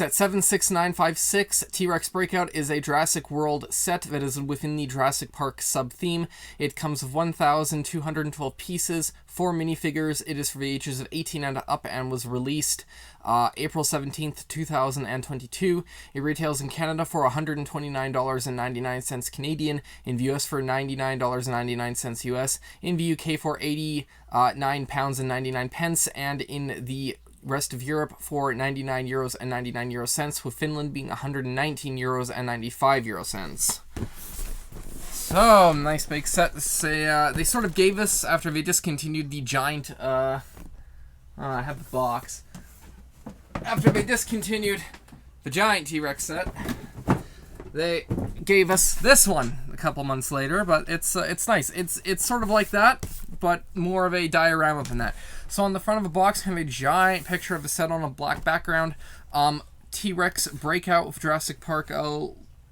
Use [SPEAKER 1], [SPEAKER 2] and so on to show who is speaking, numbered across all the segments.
[SPEAKER 1] set 76956, T-Rex Breakout, is a Jurassic World set that is within the Jurassic Park sub-theme. It comes with 1,212 pieces, 4 minifigures. It is for the ages of 18 and up and was released April 17th, 2022. It retails in Canada for $129.99 Canadian, in the US for $99.99 US, in the UK for £89.99, and in the rest of Europe for €99.99, with Finland being €119.95. So, nice big set. They sort of gave us, after they discontinued the giant, I have the box. After they discontinued the giant T-Rex set, they gave us this one a couple months later, but it's nice. It's sort of like that, but more of a diorama than that. So on the front of the box, we have a giant picture of the set on a black background. T-Rex Breakout with Jurassic Park,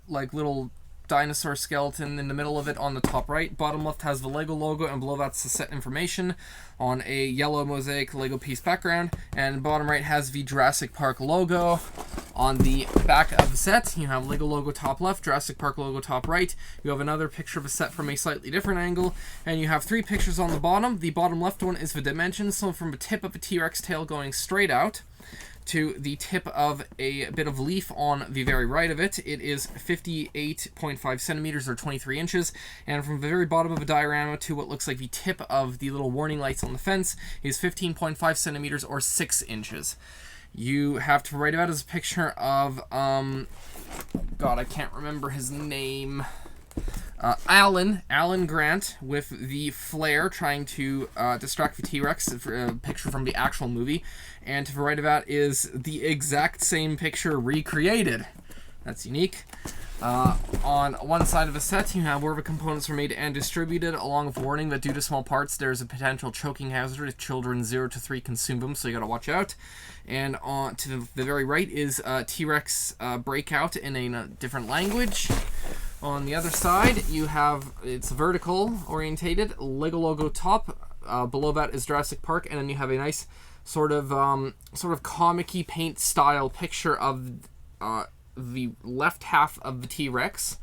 [SPEAKER 1] like little dinosaur skeleton in the middle of it on the top right. Bottom left has the Lego logo, and below that's the set information on a yellow mosaic Lego piece background. And bottom right has the Jurassic Park logo. On the back of the set, you have Lego logo top left, Jurassic Park logo top right. You have another picture of a set from a slightly different angle, and you have 3 pictures on the bottom. The bottom left one is the dimensions, so from the tip of a T-Rex tail going straight out to the tip of a bit of leaf on the very right of it, it is 58.5 centimeters or 23 inches. And from the very bottom of a diorama to what looks like the tip of the little warning lights on the fence is 15.5 centimeters or 6 inches. You have to write about as a picture of, God, I can't remember his name. Alan Grant with the flare trying to distract the T-Rex, a picture from the actual movie. And to write about is the exact same picture recreated. That's unique. On one side of the set, you have where the components were made and distributed, along with warning that due to small parts, there's a potential choking hazard if children 0 to 3 consume them, so you gotta watch out. And on to the very right is T-Rex Breakout in a different language. On the other side, you have, it's vertical orientated, Lego logo top. Below that is Jurassic Park, and then you have a nice sort of comic-y paint style picture of the left half of the T-Rex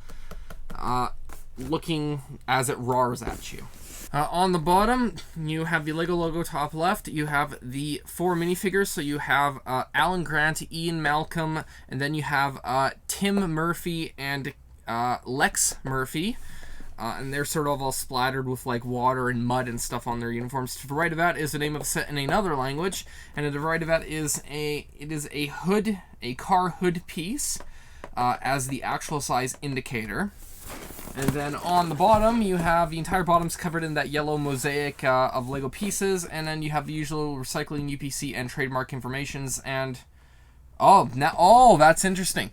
[SPEAKER 1] looking as it roars at you. On the bottom, you have the Lego logo top left. You have the 4 minifigures. So you have Alan Grant, Ian Malcolm, and then you have Tim Murphy and Lex Murphy. And they're sort of all splattered with like water and mud and stuff on their uniforms. To the right of that is the name of the set in another language, and to the right of that is a hood, a car hood piece, as the actual size indicator. And then on the bottom, you have the entire bottom's covered in that yellow mosaic of Lego pieces, and then you have the usual recycling, UPC, and trademark informations. And that's interesting.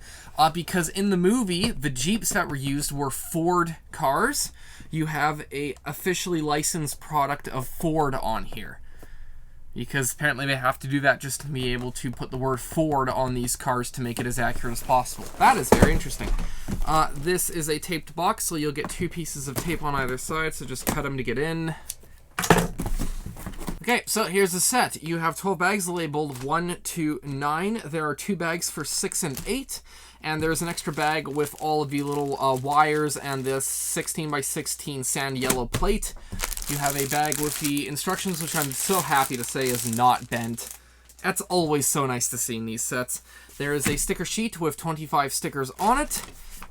[SPEAKER 1] Because in the movie, the Jeeps that were used were Ford cars. You have a officially licensed product of Ford on here. Because apparently they have to do that just to be able to put the word Ford on these cars to make it as accurate as possible. That is very interesting. This is a taped box, so you'll get 2 pieces of tape on either side, so just cut them to get in. Okay, so here's the set. You have 12 bags labeled 1 to 9. There are 2 bags for 6 and 8. And there's an extra bag with all of the little wires and this 16 by 16 sand yellow plate. You have a bag with the instructions, which I'm so happy to say is not bent. That's always so nice to see in these sets. There is a sticker sheet with 25 stickers on it.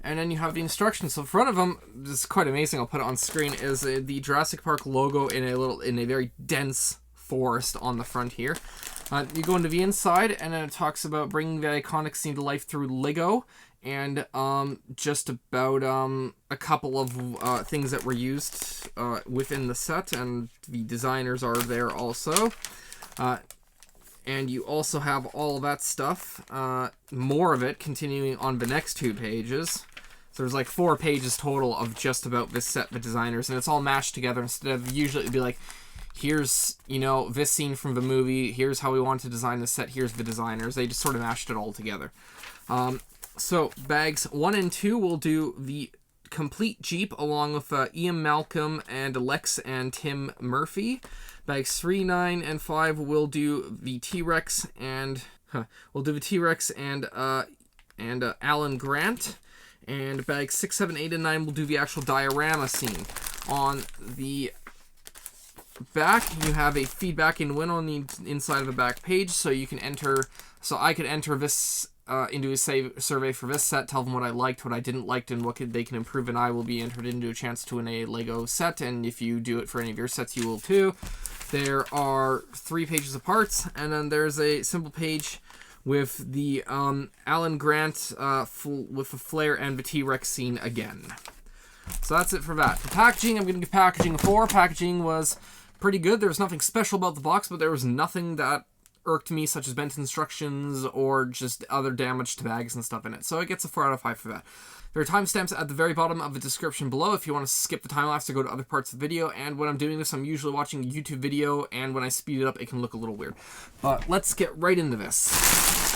[SPEAKER 1] And then you have the instructions. So in front of them, this is quite amazing, I'll put it on screen, is the Jurassic Park logo in a very dense forest on the front here. You go into the inside, and then it talks about bringing the iconic scene to life through Lego, and just about a couple of things that were used within the set, and the designers are there also. And you also have all that stuff, more of it, continuing on the next 2 pages. So there's like 4 pages total of just about this set, the designers, and it's all mashed together instead of usually it'd be like, here's, this scene from the movie, here's how we want to design the set, here's the designers. They just sort of mashed it all together. So bags 1 and 2 will do the complete Jeep along with Ian Malcolm and Lex and Tim Murphy. Bags 3, 9, and 5 will do the T-Rex and We'll do the T-Rex and Alan Grant. And bags 6, 7, 8, and 9 will do the actual diorama scene. On the back, you have a feedback and win on the inside of the back page, so you can enter. So I could enter this into a survey for this set, tell them what I liked, what I didn't like, and what they can improve, and I will be entered into a chance to win a Lego set. And if you do it for any of your sets, you will too. There are 3 pages of parts, and then there's a simple page with the Alan Grant with the flare and the T-Rex scene again. So that's it for that. For packaging, I'm going to give packaging a 4. Packaging was pretty good. There was nothing special about the box, but there was nothing that irked me, such as bent instructions or just other damage to bags and stuff in it. So it gets a 4 out of 5 for that. There are timestamps at the very bottom of the description below if you want to skip the time-lapse or go to other parts of the video. And when I'm doing this, I'm usually watching a YouTube video, and when I speed it up, it can look a little weird. But let's get right into this.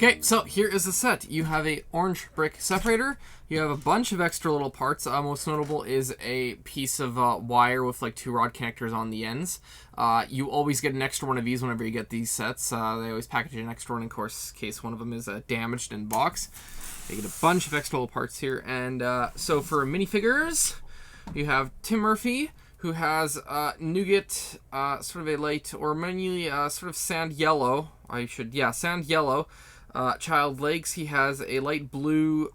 [SPEAKER 1] Okay, so here is the set. You have a orange brick separator. You have a bunch of extra little parts. Most notable is a piece of wire with like 2 rod connectors on the ends. You always get an extra one of these whenever you get these sets. They always package an extra one in case one of them is damaged in box. You get a bunch of extra little parts here. And so for minifigures, you have Tim Murphy, who has nougat, sort of a light, or mainly sort of sand yellow. Sand yellow. Child legs. He has a light blue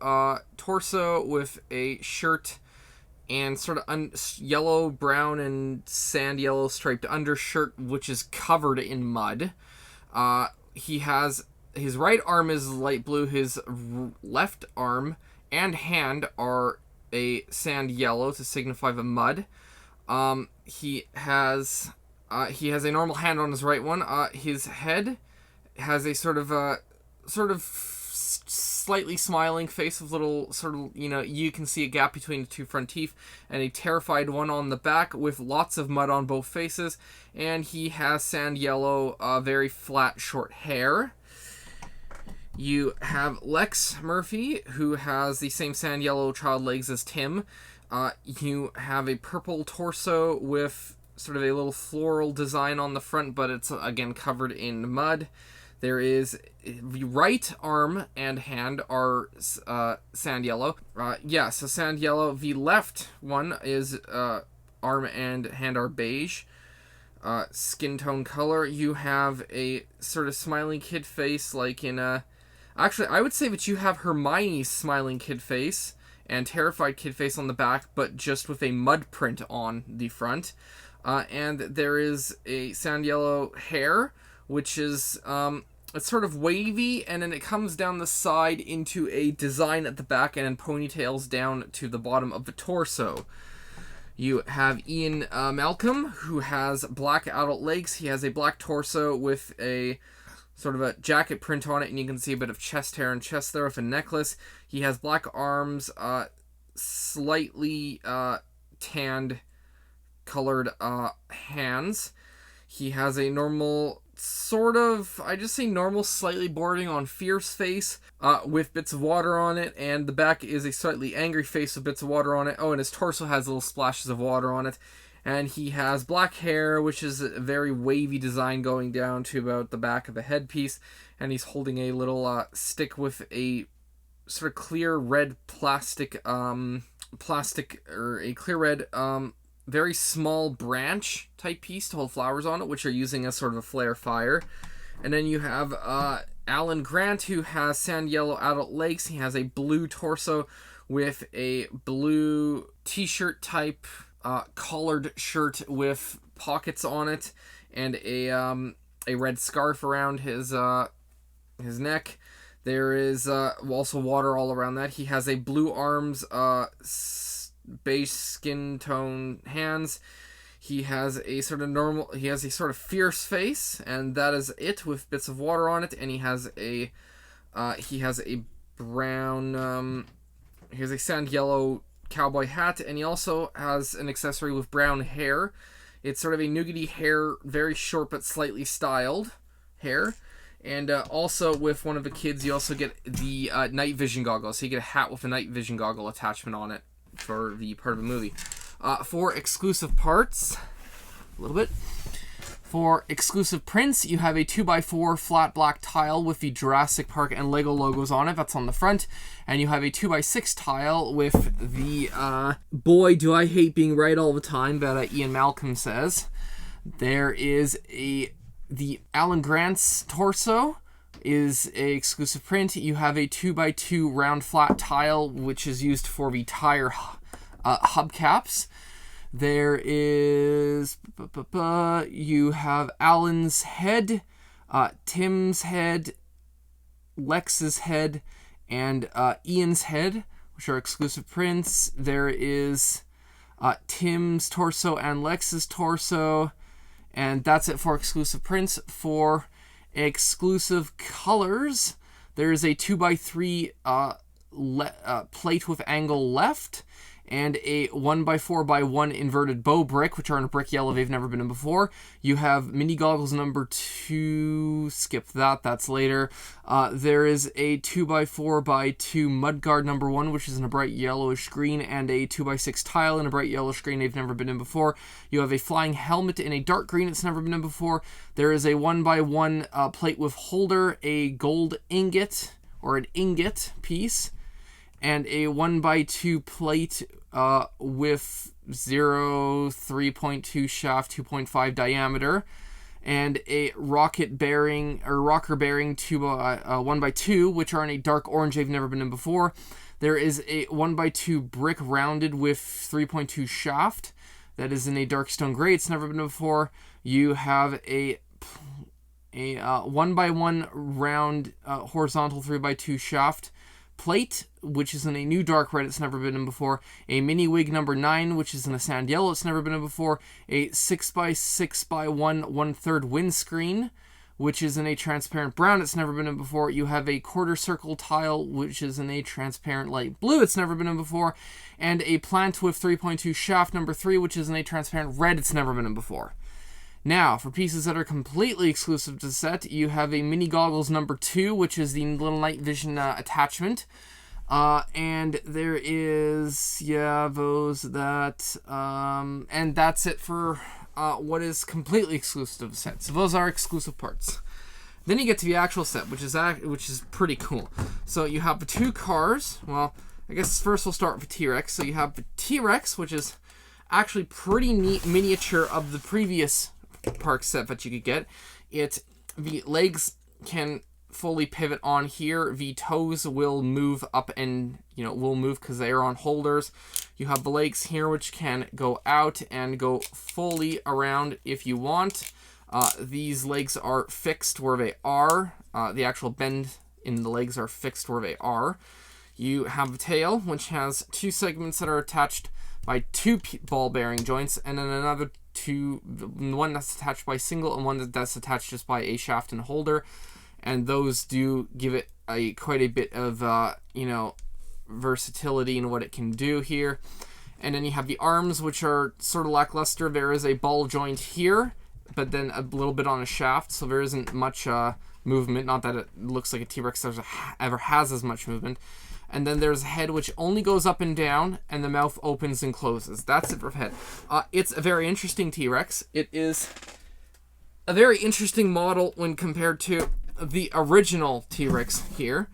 [SPEAKER 1] torso with a shirt and sort of yellow, brown, and sand yellow striped undershirt, which is covered in mud. He has his right arm is light blue. His left arm and hand are a sand yellow to signify the mud. He has a normal hand on his right one. His head has a sort of slightly smiling face with little you can see a gap between the 2 front teeth, and a terrified one on the back with lots of mud on both faces. And he has sand yellow, very flat, short hair. You have Lex Murphy, who has the same sand yellow child legs as Tim. You have a purple torso with sort of a little floral design on the front, but it's again covered in mud. There is the right arm and hand are sand yellow. So sand yellow. The left one is arm and hand are beige. Skin tone color. You have a sort of smiling kid face, like in a... Actually, I would say that you have Hermione's smiling kid face and terrified kid face on the back, but just with a mud print on the front. And there is a sand yellow hair, which is it's sort of wavy, and then it comes down the side into a design at the back, and then ponytails down to the bottom of the torso. You have Ian Malcolm, who has black adult legs. He has a black torso with a sort of a jacket print on it, and you can see a bit of chest hair and chest there with a necklace. He has black arms, slightly tanned colored hands. He has a normal normal, slightly bordering on fierce face with bits of water on it, and the back is a slightly angry face with bits of water on it. Oh, and his torso has little splashes of water on it. And he has black hair, which is a very wavy design going down to about the back of the headpiece, and he's holding a little stick with a sort of clear red plastic, or a clear red very small branch type piece to hold flowers on it, which are using as sort of a flare fire. And then you have Alan Grant, who has sand yellow adult legs. He has a blue torso with a blue t-shirt type collared shirt with pockets on it, and a red scarf around his neck. There is also water all around that. He has a blue arms, beige skin tone hands. He has a sort of fierce face, and that is it, with bits of water on it. And he has a brown, he has a sand yellow cowboy hat, and he also has an accessory with brown hair. It's sort of a nougaty hair, very short but slightly styled hair. And also with one of the kids, you also get the night vision goggles. So you get a hat with a night vision goggle attachment on it for the part of the movie. For exclusive parts, a little bit. For exclusive prints, you have a 2x4 flat black tile with the Jurassic Park and Lego logos on it. That's on the front. And you have a 2x6 tile with the boy, do I hate being right all the time, that Ian Malcolm says. There is the Alan Grant's torso is a exclusive print. You have a 2x2 round flat tile, which is used for the tire hubcaps. There is... You have Alan's head, Tim's head, Lex's head, and Ian's head, which are exclusive prints. There is Tim's torso and Lex's torso, and that's it for exclusive prints. For exclusive colors, there is a 2x3 plate with angle left, and a 1x4x1 inverted bow brick, which are in a brick yellow they've never been in before. You have mini goggles number 2, skip that, that's later. There is a 2x4x2 mudguard number 1, which is in a bright yellowish green, and a 2x6 tile in a bright yellowish green they've never been in before. You have a flying helmet in a dark green it's never been in before. There is a 1x1 plate with holder, a gold ingot, or an ingot piece, and a 1x2 plate with 3.2 shaft, 2.5 diameter, and a rocker bearing 1x2, which are in a dark orange they've never been in before. There is a 1x2 brick rounded with 3.2 shaft that is in a dark stone gray it's never been in before. You have a 1x1 round horizontal 3x2 shaft plate, which is in a new dark red it's never been in before. A mini wig number 9, which is in a sand yellow it's never been in before. A 6x6x1 1/3 windscreen, which is in a transparent brown it's never been in before. You have a quarter circle tile, which is in a transparent light blue it's never been in before. And a plant with 3.2 shaft number 3, which is in a transparent red it's never been in before. Now, for pieces that are completely exclusive to the set, you have a mini goggles number 2, which is the little night vision attachment. And there is, and that's it for what is completely exclusive to the set. So those are exclusive parts. Then you get to the actual set, which is pretty cool. So you have the 2 cars. Well, I guess first we'll start with T-Rex. So you have the T-Rex, which is actually pretty neat miniature of the previous Park set that you could get. The legs can fully pivot on here. The toes will move up and will move because they are on holders. You have the legs here which can go out and go fully around if you want. These legs are fixed where they are. The actual bend in the legs are fixed where they are. You have the tail, which has 2 segments that are attached by 2 ball bearing joints, and then another 2, one that's attached by single and one that's attached just by a shaft and holder, and those do give it quite a bit of versatility in what it can do here. And then you have the arms, which are sort of lackluster. There is a ball joint here, but then a little bit on a shaft, so there isn't much movement. Not that it looks like a T-Rex ever has as much movement. And then there's a head which only goes up and down, and the mouth opens and closes. That's it for head. It's a very interesting T-Rex. It is a very interesting model when compared to the original T-Rex here,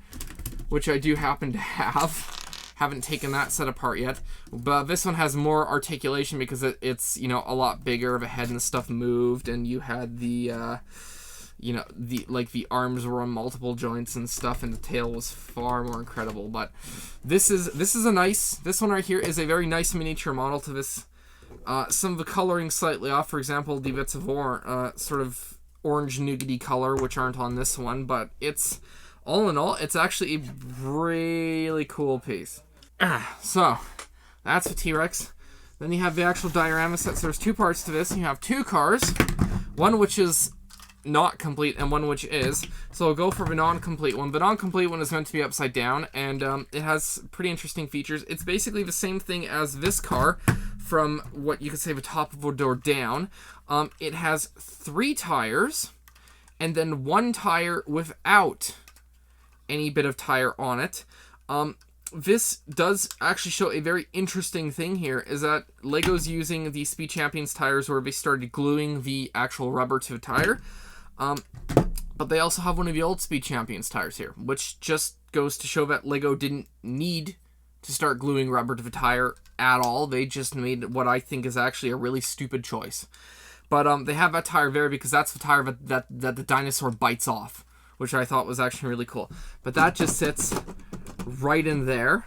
[SPEAKER 1] which I do happen to have. Haven't taken that set apart yet, but this one has more articulation because it's a lot bigger. The head and stuff moved, and you had the the arms were on multiple joints and stuff, and the tail was far more incredible. But this one right here is a very nice miniature model to this. Some of the coloring slightly off. For example, the bits of sort of orange nougaty color, which aren't on this one, but it's all in all, it's actually a really cool piece. So that's the T-Rex. Then you have the actual diorama set. So there's 2 parts to this. You have 2 cars, one which is not complete and one which is. So I'll go for the non-complete one. The non-complete one is meant to be upside down, and it has pretty interesting features. It's basically the same thing as this car from what you could say the top of the door down. It has 3 tires and then 1 tire without any bit of tire on it. This does actually show a very interesting thing here, is that Lego's using the Speed Champions tires where they started gluing the actual rubber to the tire. But they also have one of the old Speed Champions tires here, which just goes to show that Lego didn't need to start gluing rubber to the tire at all. They just made what I think is actually a really stupid choice. But they have that tire there because that's the tire that the dinosaur bites off, which I thought was actually really cool. But that just sits right in there.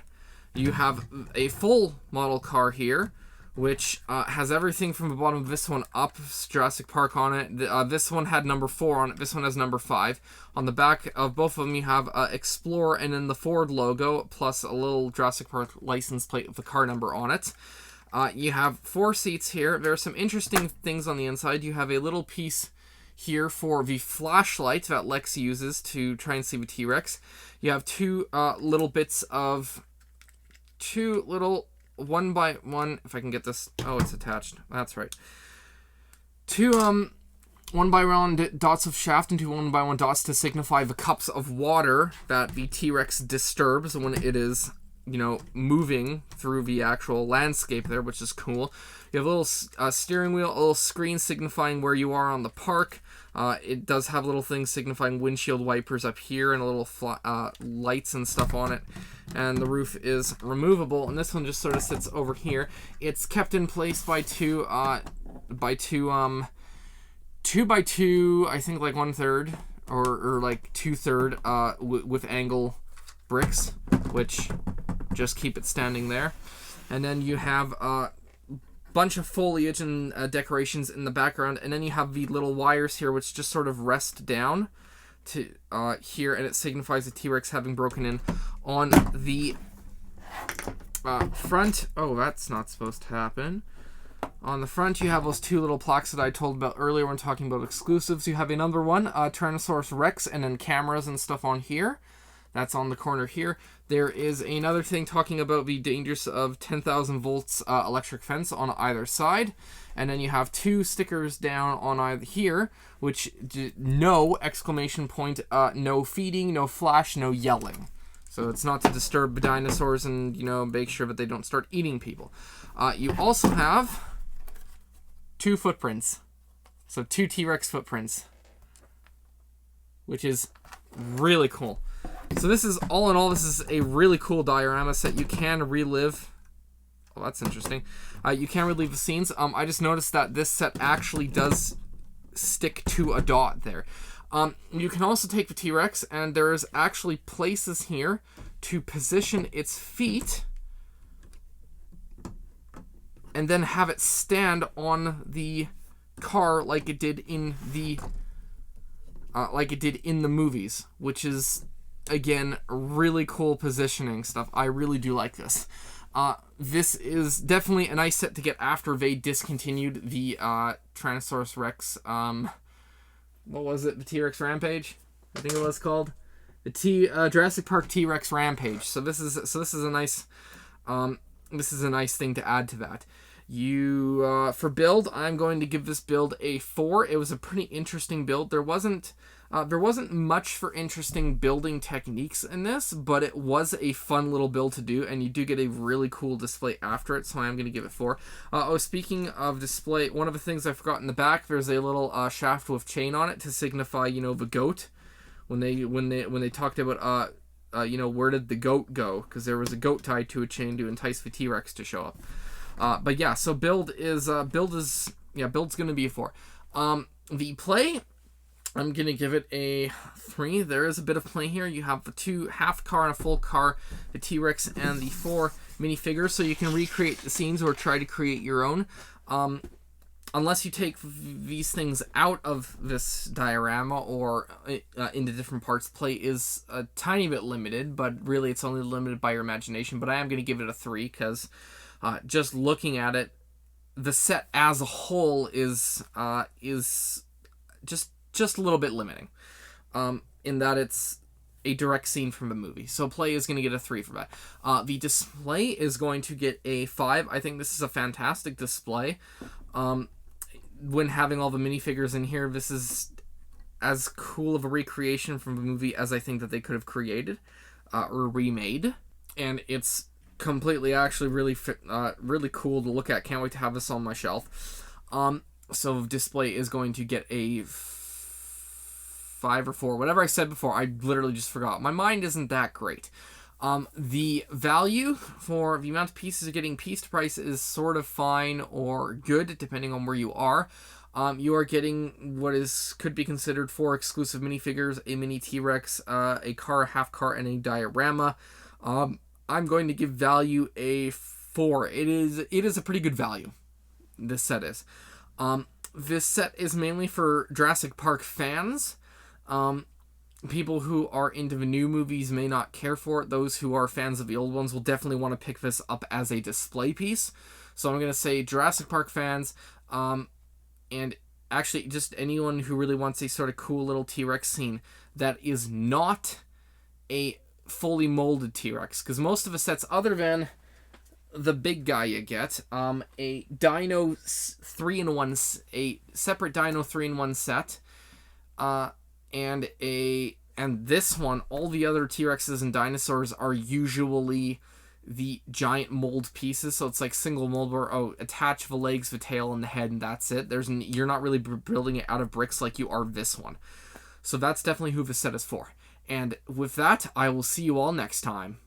[SPEAKER 1] You have a full model car here, which has everything from the bottom of this one up. Jurassic Park on it. This one had number 4 on it. This one has number 5. On the back of both of them, you have Explorer and then the Ford logo, plus a little Jurassic Park license plate with the car number on it. You have 4 seats here. There are some interesting things on the inside. You have a little piece here for the flashlight that Lex uses to try and see the T-Rex. You have 2 little bits of 2 little one by one, if I can get this. Oh, it's attached. That's right. Two one by one dots of shaft and two one by one dots to signify the cups of water that the T-Rex disturbs when it is, you know, moving through the actual landscape there, which is cool. You have a little steering wheel, a little screen signifying where you are on the park. It does have little things signifying windshield wipers up here and a little lights and stuff on it. And the roof is removable, and this one just sort of sits over here. It's kept in place by two by two, I think like 1/3 or like 2/3 with angle bricks, which just keep it standing there. And then you have a bunch of foliage and decorations in the background, and then you have the little wires here which just sort of rest down to here, and it signifies the T-Rex having broken in on the front. Oh, that's not supposed to happen. On the front, you have those two little plaques that I told about earlier when talking about exclusives. You have a number one, Tyrannosaurus Rex, and then cameras and stuff on here. That's on the corner here. There is another thing talking about the dangers of 10,000 volts electric fence on either side. And then you have two stickers down on either here, which no exclamation point, no feeding, no flash, no yelling. So it's not to disturb dinosaurs and, you know, make sure that they don't start eating people. You also have two footprints. So two T-Rex footprints, which is really cool. So this is, all in all, this is a really cool diorama set. You can relive. Oh, that's interesting. You can relive the scenes. I just noticed that this set actually does stick to a dot there. You can also take the T-Rex, and there is actually places here to position its feet and then have it stand on the car like it did in the movies, which is, again, really cool positioning stuff. I really do like this. This is definitely a nice set to get after they discontinued the Tyrannosaurus Rex. What was it? The T-Rex Rampage, I think it was called. The Jurassic Park T-Rex Rampage. So this is a nice thing to add to that. For build, I'm going to give this build a 4. It was a pretty interesting build. There wasn't much for interesting building techniques in this, but it was a fun little build to do, and you do get a really cool display after it, so I'm going to give it 4. Speaking of display, one of the things I forgot in the back, there's a little shaft with chain on it to signify, you know, the goat. When they talked about, you know, where did the goat go? Because there was a goat tied to a chain to entice the T-Rex to show up. But yeah, so build's going to be a 4. The play, I'm going to give it a 3. There is a bit of play here. You have the 2 half car and a full car, the T-Rex and the 4 minifigures, so you can recreate the scenes or try to create your own. Unless you take these things out of this diorama or into different parts, play is a tiny bit limited, but really it's only limited by your imagination. But I am going to give it a 3 because just looking at it, the set as a whole is just a little bit limiting, in that it's a direct scene from a movie. So play is going to get a 3 for that. The display is going to get a 5. I think this is a fantastic display. When having all the minifigures in here, this is as cool of a recreation from a movie as I think that they could have created or remade. And it's completely actually really cool to look at. Can't wait to have this on my shelf. So display is going to get a 5 or 4. Whatever I said before, I literally just forgot. My mind isn't that great. The value for the amount of pieces you're getting, piece price is sort of fine or good, depending on where you are. You are getting what could be considered 4 exclusive minifigures, a mini T-Rex, a car, a half car, and a diorama. I'm going to give value a 4. It is a pretty good value. This set is. This set is mainly for Jurassic Park fans. People who are into the new movies may not care for it. Those who are fans of the old ones will definitely want to pick this up as a display piece. So I'm going to say Jurassic Park fans, and actually just anyone who really wants a sort of cool little T-Rex scene that is not a fully molded T-Rex. Because most of the sets, other than the big guy you get, a Dino 3-in-1, a separate Dino 3-in-1 set, and this one, all the other T-Rexes and dinosaurs are usually the giant mold pieces, so it's like single mold where, attach the legs, the tail, and the head, and that's it. You're not really building it out of bricks like you are this one. So that's definitely who this set is for. And with that, I will see you all next time.